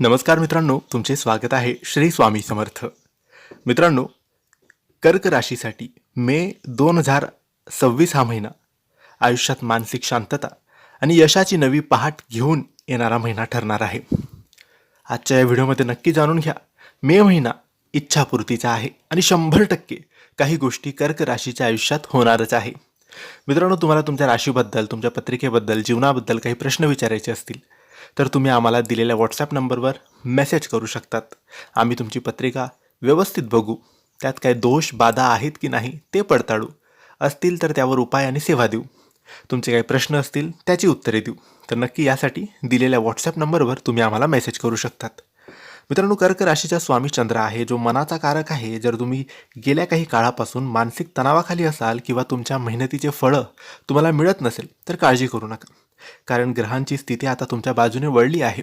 नमस्कार मित्रांनो, तुमचे स्वागत आहे श्री स्वामी समर्थ. मित्रांनो, कर्क राशीसाठी मे 2026 हा महिना आयुष्यात मानसिक शांतता आणि यशाची नवी पहाट घेऊन येणारा महिना ठरणार आहे. आजच्या या व्हिडिओमध्ये नक्की जाणून घ्या, मे महिना इच्छापूर्तीचा आहे आणि 100% काही गोष्टी कर्क राशीच्या आयुष्यात होणारच आहे. मित्रांनो, तुम्हाला तुमच्या राशीबद्दल, तुमच्या पत्रिकेबद्दल, जीवनाबद्दल काही प्रश्न विचारायचे असतील तर तुम्ही आम्हाला दिलेल्या व्हॉट्सॲप नंबरवर मेसेज करू शकतात. आम्ही तुमची पत्रिका व्यवस्थित बघू, त्यात काही दोष बाधा आहेत की नाही ते पडताळू, असतील तर त्यावर उपाय आणि सेवा देऊ. तुमचे काही प्रश्न असतील त्याची उत्तरे देऊ. तर नक्की यासाठी दिलेल्या व्हॉट्सॲप नंबरवर तुम्ही आम्हाला मेसेज करू शकतात. मित्रांनो, कर्क राशीचा स्वामी चंद्र आहे, जो मनाचा कारक आहे. जर तुम्ही गेल्या काही काळापासून मानसिक तणावाखाली असाल किंवा तुमच्या मेहनतीचे फळं तुम्हाला मिळत नसेल तर काळजी करू नका, कारण ग्रहांची स्थिती आता तुमच्या बाजूने वळली आहे.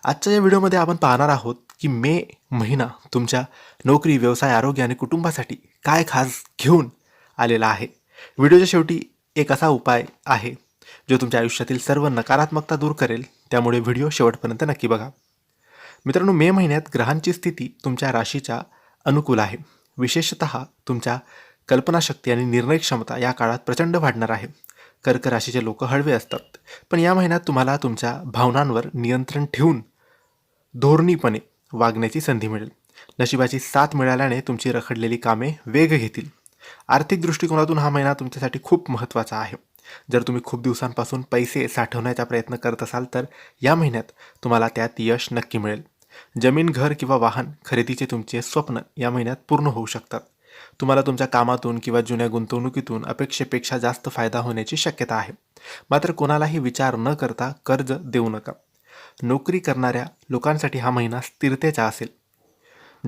आजच्या या व्हिडिओमध्ये आपण पाहणार आहोत की मे महिना तुमच्या नोकरी, व्यवसाय, आरोग्य आणि कुटुंबासाठी काय खास घेऊन आलेला आहे. व्हिडिओच्या शेवटी एक असा उपाय आहे जो तुमच्या आयुष्यातील सर्व नकारात्मकता दूर करेल, त्यामुळे व्हिडिओ शेवटपर्यंत नक्की बघा. मित्रांनो, मे महिन्यात ग्रहांची स्थिती तुमच्या राशीच्या अनुकूल आहे. विशेषतः तुमच्या कल्पनाशक्ती आणि निर्णय क्षमता या काळात प्रचंड वाढणार आहे. कर्क राशीचे लोक हळवे असतात, पण या महिन्यात तुम्हाला तुमच्या भावनांवर नियंत्रण ठेवून धोरणीपणे वागण्याची संधी मिळेल. नशिबाची साथ मिळाल्याने तुमची रखडलेली कामे वेग घेतील. आर्थिक दृष्टिकोनातून हा महिना तुमच्यासाठी खूप महत्त्वाचा आहे. जर तुम्ही खूप दिवसांपासून पैसे साठवण्याचा प्रयत्न करत असाल तर या महिन्यात तुम्हाला त्यात यश नक्की मिळेल. जमीन, घर किंवा वाहन खरेदीचे तुमचे स्वप्न या महिन्यात पूर्ण होऊ शकतात. तुम्हाला तुमच्या कामातून किंवा जुन्या गुंतवणुकीतून अपेक्षेपेक्षा जास्त फायदा होण्याची शक्यता आहे. मात्र कोणालाही विचार न करता कर्ज देऊ नका. नोकरी करणाऱ्या लोकांसाठी हा महिना स्थिरतेचा असेल.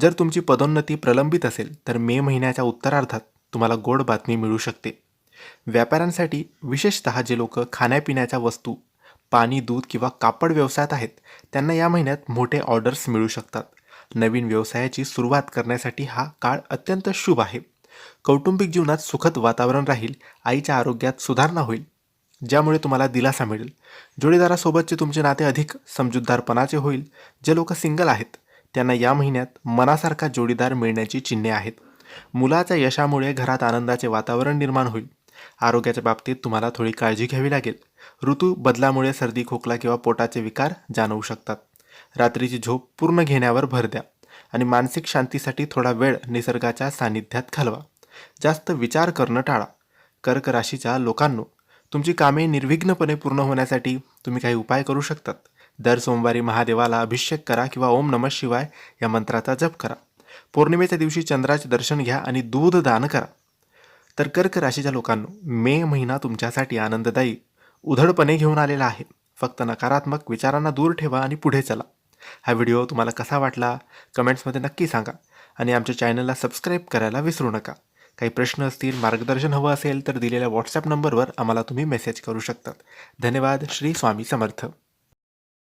जर तुमची पदोन्नती प्रलंबित असेल तर मे महिन्याच्या उत्तरार्धात तुम्हाला गोड बातमी मिळू शकते. व्यापाऱ्यांसाठी, विशेषतः जे लोक खाण्यापिण्याच्या वस्तू, पाणी, दूध किंवा कापड व्यवसायात आहेत, त्यांना या महिन्यात मोठे ऑर्डर्स मिळू शकतात. नवीन व्यवसायाची सुरुवात करण्यासाठी हा काळ अत्यंत शुभ आहे. कौटुंबिक जीवनात सुखद वातावरण राहील. आईच्या आरोग्यात सुधारणा होईल, ज्यामुळे तुम्हाला दिलासा मिळेल. जोडीदारासोबतचे तुमचे नाते अधिक समजूतदारपणाचे होईल. जे लोक सिंगल आहेत त्यांना या महिन्यात मनासारखा जोडीदार मिळण्याची चिन्हे आहेत. मुलाच्या यशामुळे घरात आनंदाचे वातावरण निर्माण होईल. आरोग्याच्या बाबतीत तुम्हाला थोडी काळजी घ्यावी लागेल. ऋतू बदलामुळे सर्दी, खोकला किंवा पोटाचे विकार जाणवू शकतात. रात्रीची झोप पूर्ण घेण्यावर भर द्या आणि मानसिक शांतीसाठी थोडा वेळ निसर्गाच्या सानिध्यात घालवा. जास्त विचार करणं टाळा. कर्क राशीच्या लोकांनो, तुमची कामे निर्विघ्नपणे पूर्ण होण्यासाठी तुम्ही काही उपाय करू शकतात. दर सोमवारी महादेवाला अभिषेक करा किंवा ओम नमः शिवाय या मंत्राचा जप करा. पौर्णिमेच्या दिवशी चंद्राचे दर्शन घ्या आणि दूध दान करा. तर कर्क राशीच्या लोकांनो, मे महिना तुमच्यासाठी आनंददायी, उधळपणे घेऊन आलेला आहे. फक्त नकारात्मक विचारांना दूर ठेवा आणि पुढे चला. हा व्हिडिओ तुम्हाला कसा वाटला कमेंट्समध्ये नक्की सांगा आणि आमच्या चॅनलला सबस्क्राईब करायला विसरू नका. काही प्रश्न असतील, मार्गदर्शन हवं असेल तर दिलेल्या व्हॉट्सॲप नंबरवर आम्हाला तुम्ही मेसेज करू शकतात. धन्यवाद. श्री स्वामी समर्थ.